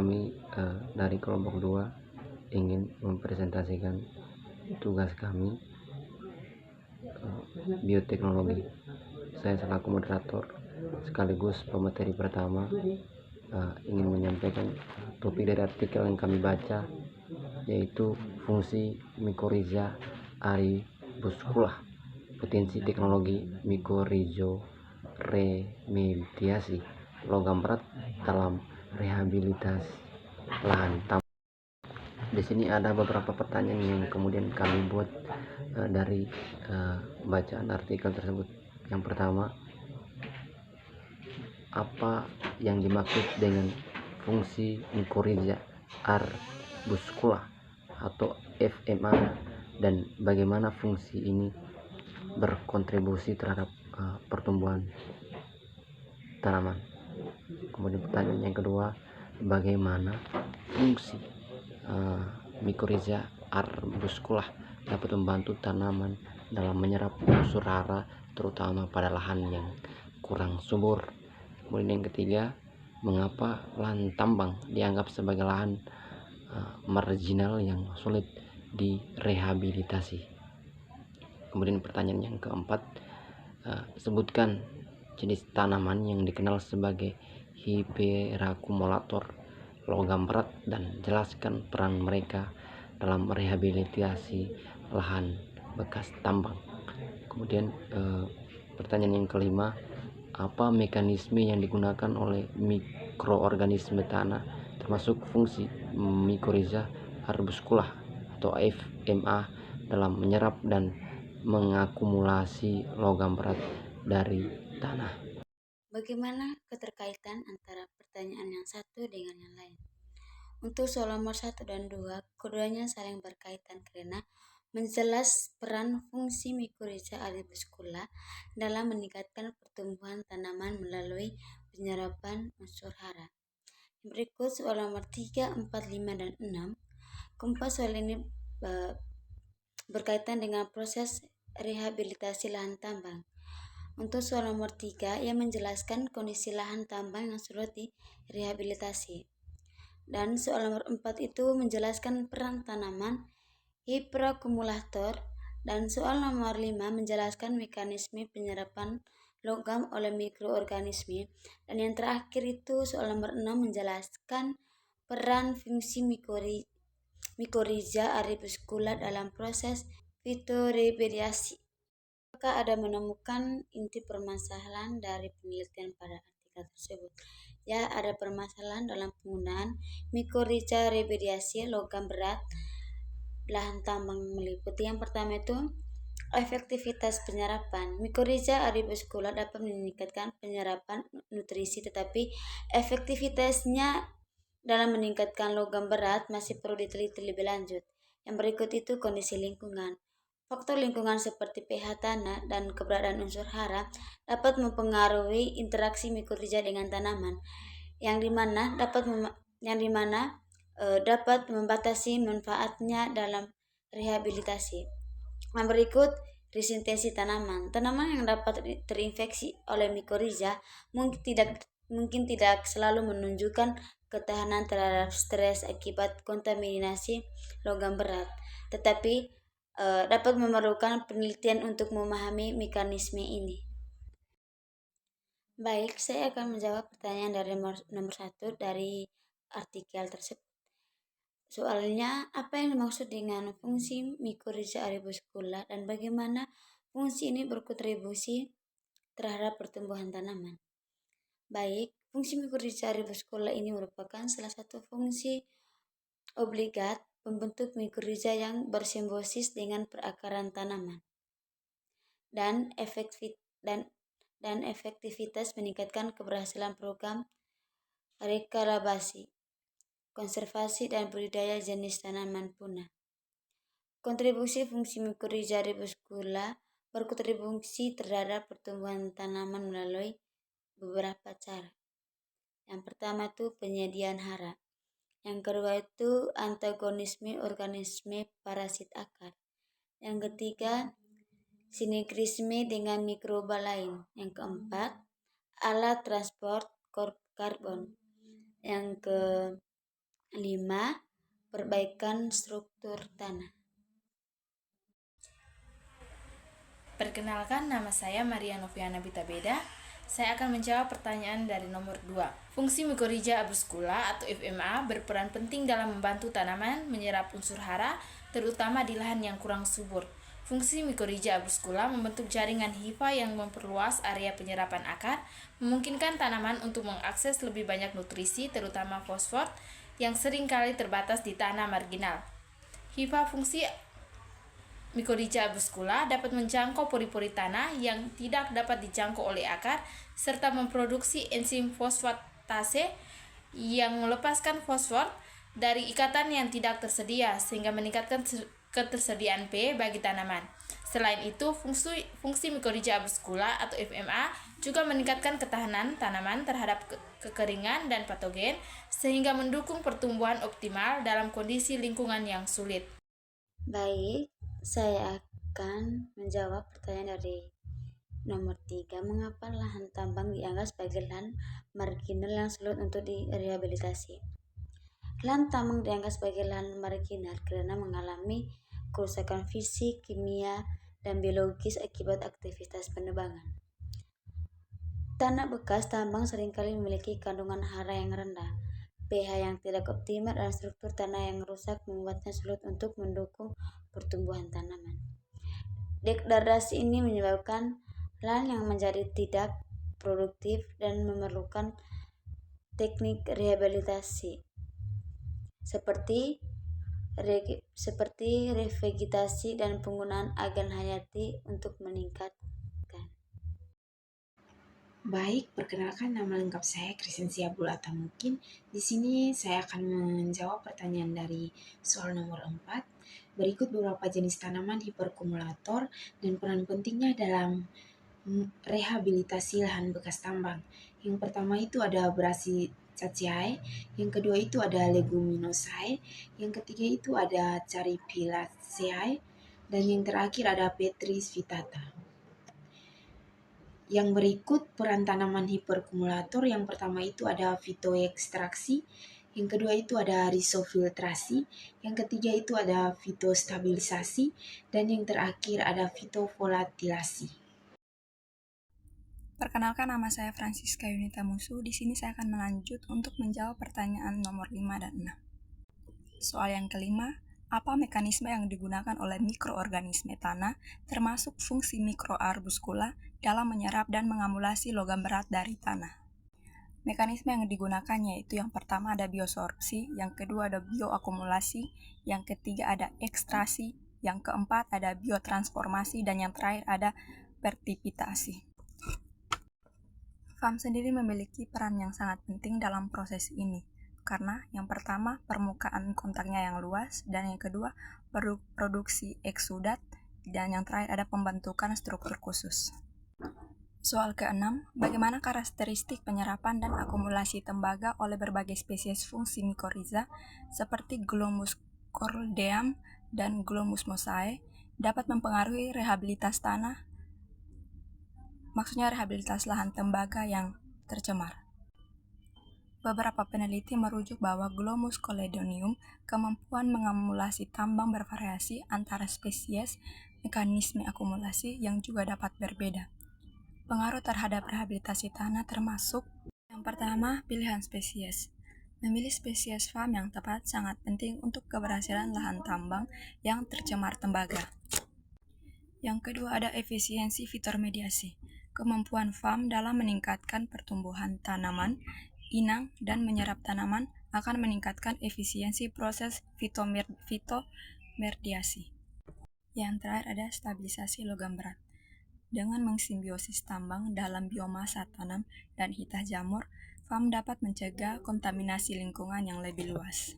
kami dari kelompok 2 ingin mempresentasikan tugas kami bioteknologi. Saya selaku moderator sekaligus pemateri pertama ingin menyampaikan topik dari artikel yang kami baca, yaitu fungsi mycorrhiza arybuscula, potensi teknologi mycorrhizo remediasi logam berat dalam rehabilitasi lahan tambang. Di sini ada beberapa pertanyaan yang kemudian kami buat dari bacaan artikel tersebut. Yang pertama, apa yang dimaksud dengan fungsi mycorrhiza arybuscula atau FMA, dan bagaimana fungsi ini berkontribusi terhadap pertumbuhan tanaman. Kemudian pertanyaan yang kedua, bagaimana fungsi mycorrhiza arybuscula dapat membantu tanaman dalam menyerap unsur hara, terutama pada lahan yang kurang subur. Kemudian yang ketiga, mengapa lahan tambang dianggap sebagai lahan marginal yang sulit direhabilitasi. Kemudian pertanyaan yang keempat, sebutkan jenis tanaman yang dikenal sebagai hiperakumulator logam berat dan jelaskan peran mereka dalam rehabilitasi lahan bekas tambang. Kemudian pertanyaan yang kelima, apa mekanisme yang digunakan oleh mikroorganisme tanah termasuk fungsi mycorrhiza arybuscula atau FMA dalam menyerap dan mengakumulasi logam berat dari tanah. Bagaimana keterkaitan antara pertanyaan yang satu dengan yang lain? Untuk soal nomor 1 dan 2, keduanya saling berkaitan karena menjelas peran fungsi mycorrhiza arybuscula dalam meningkatkan pertumbuhan tanaman melalui penyerapan unsur hara. Berikut soal nomor 3, 4, 5, dan 6. Keempat soal ini berkaitan dengan proses rehabilitasi lahan tambang. Untuk soal nomor 3, ia menjelaskan kondisi lahan tambang yang sudah direhabilitasi. Dan soal nomor 4 itu menjelaskan peran tanaman hiperakumulator. Dan soal nomor 5 menjelaskan mekanisme penyerapan logam oleh mikroorganisme. Dan yang terakhir itu soal nomor 6 menjelaskan peran fungsi mycorrhiza arybuscula dalam proses fitoremediasi. Apakah ada menemukan inti permasalahan dari penelitian pada artikel tersebut? Ya, ada permasalahan dalam penggunaan mycorrhiza remediasi logam berat lahan tambang meliputi. Yang pertama itu efektivitas penyerapan. Mycorrhiza arybuscula dapat meningkatkan penyerapan nutrisi, tetapi efektivitasnya dalam meningkatkan logam berat masih perlu diteliti lebih lanjut. Yang berikut itu kondisi lingkungan. Faktor lingkungan seperti pH tanah dan keberadaan unsur hara dapat mempengaruhi interaksi mycorrhiza dengan tanaman, yang dimana dapat membatasi manfaatnya dalam rehabilitasi. Yang berikut resintesis tanaman. Tanaman yang dapat terinfeksi oleh mycorrhiza mungkin tidak selalu menunjukkan ketahanan terhadap stres akibat kontaminasi logam berat, tetapi dapat memerlukan penelitian untuk memahami mekanisme ini. Baik, saya akan menjawab pertanyaan dari nomor 1 dari artikel tersebut. Soalnya, apa yang dimaksud dengan fungsi mycorrhiza arybuscula dan bagaimana fungsi ini berkontribusi terhadap pertumbuhan tanaman? Baik, fungsi mycorrhiza arybuscula ini merupakan salah satu fungsi obligat pembentuk mycorrhiza yang bersimbiosis dengan perakaran tanaman, dan efektivitas meningkatkan keberhasilan program reklamasi, konservasi, dan budidaya jenis tanaman punah. Kontribusi fungsi mycorrhiza arybuscula berkontribusi terhadap pertumbuhan tanaman melalui beberapa cara. Yang pertama itu penyediaan hara. Yang kedua itu antagonisme organisme parasit akar. Yang ketiga, sinergisme dengan mikroba lain. Yang keempat, alat transport karbon. Yang 5. Perbaikan struktur tanah. Perkenalkan, nama saya Maria Noviana Bitabeda. Saya akan menjawab pertanyaan dari nomor 2. Fungsi mikorrhiza arbuscula atau FMA berperan penting dalam membantu tanaman menyerap unsur hara, terutama di lahan yang kurang subur. Fungsi mikorrhiza arbuscula membentuk jaringan hifa yang memperluas area penyerapan akar, memungkinkan tanaman untuk mengakses lebih banyak nutrisi, terutama fosfor, yang seringkali terbatas di tanah marginal. Hifa fungsi mikorrhiza arbuscula dapat menjangkau pori-pori tanah yang tidak dapat dijangkau oleh akar, serta memproduksi enzim fosfatase yang melepaskan fosfor dari ikatan yang tidak tersedia, sehingga meningkatkan ketersediaan P bagi tanaman. Selain itu, fungsi mikorrhiza arbuscula atau FMA juga meningkatkan ketahanan tanaman terhadap kekeringan dan patogen, sehingga mendukung pertumbuhan optimal dalam kondisi lingkungan yang sulit. Baik, saya akan menjawab pertanyaan dari nomor 3. Mengapa lahan tambang dianggap sebagai lahan marginal yang sulit untuk direhabilitasi? Lahan tambang dianggap sebagai lahan marginal karena mengalami kerusakan fisik, kimia, dan biologis akibat aktivitas penebangan. Tanah bekas tambang seringkali memiliki kandungan hara yang rendah, pH yang tidak optimal, dan struktur tanah yang rusak membuatnya sulit untuk mendukung pertumbuhan tanaman. Degradasi ini menyebabkan lahan yang menjadi tidak produktif dan memerlukan teknik rehabilitasi seperti revegetasi dan penggunaan agen hayati untuk meningkatkan. Baik, perkenalkan, nama lengkap saya Krisensia Bulata. Mungkin di sini saya akan menjawab pertanyaan dari soal nomor 4. Berikut beberapa jenis tanaman hiperkumulator dan peran pentingnya dalam rehabilitasi lahan bekas tambang. Yang pertama itu ada Brassicaceae, yang kedua itu ada Leguminosae, yang ketiga itu ada Caripilaceae, dan yang terakhir ada Petris vittata. Yang berikut peran tanaman hiperkumulator, yang pertama itu ada fitoekstraksi, yang kedua itu ada risofiltrasi, yang ketiga itu ada fitostabilisasi, dan yang terakhir ada fitovolatilasi. Perkenalkan, nama saya Francisca Yunita Musu. Di sini saya akan melanjut untuk menjawab pertanyaan nomor 5 dan 6. Soal yang kelima, apa mekanisme yang digunakan oleh mikroorganisme tanah, termasuk fungsi mikroarbuscula, dalam menyerap dan mengakumulasi logam berat dari tanah? Mekanisme yang digunakan yaitu yang pertama ada biosorpsi, yang kedua ada bioakumulasi, yang ketiga ada ekstrasi, yang keempat ada biotransformasi, dan yang terakhir ada pertipitasi. FAM sendiri memiliki peran yang sangat penting dalam proses ini, karena yang pertama permukaan kontaknya yang luas, dan yang kedua produksi eksudat, dan yang terakhir ada pembentukan struktur khusus. Soal ke-6, bagaimana karakteristik penyerapan dan akumulasi tembaga oleh berbagai spesies fungsi mikorrhiza seperti Glomus cordeum dan Glomus mosaic dapat mempengaruhi rehabilitas tanah, maksudnya rehabilitas lahan tembaga yang tercemar. Beberapa peneliti merujuk bahwa Glomus colledonium kemampuan mengakumulasi tambang bervariasi antara spesies, mekanisme akumulasi yang juga dapat berbeda. Pengaruh terhadap rehabilitasi tanah termasuk yang pertama, pilihan spesies. Memilih spesies FAM yang tepat sangat penting untuk keberhasilan lahan tambang yang tercemar tembaga. Yang kedua ada efisiensi fitormediasi. Kemampuan FAM dalam meningkatkan pertumbuhan tanaman, inang, dan menyerap tanaman akan meningkatkan efisiensi proses fitomediasi. Yang terakhir ada stabilisasi logam berat. Dengan mensimbiosis tambang dalam biomasa tanam dan hitah jamur, FAM dapat mencegah kontaminasi lingkungan yang lebih luas.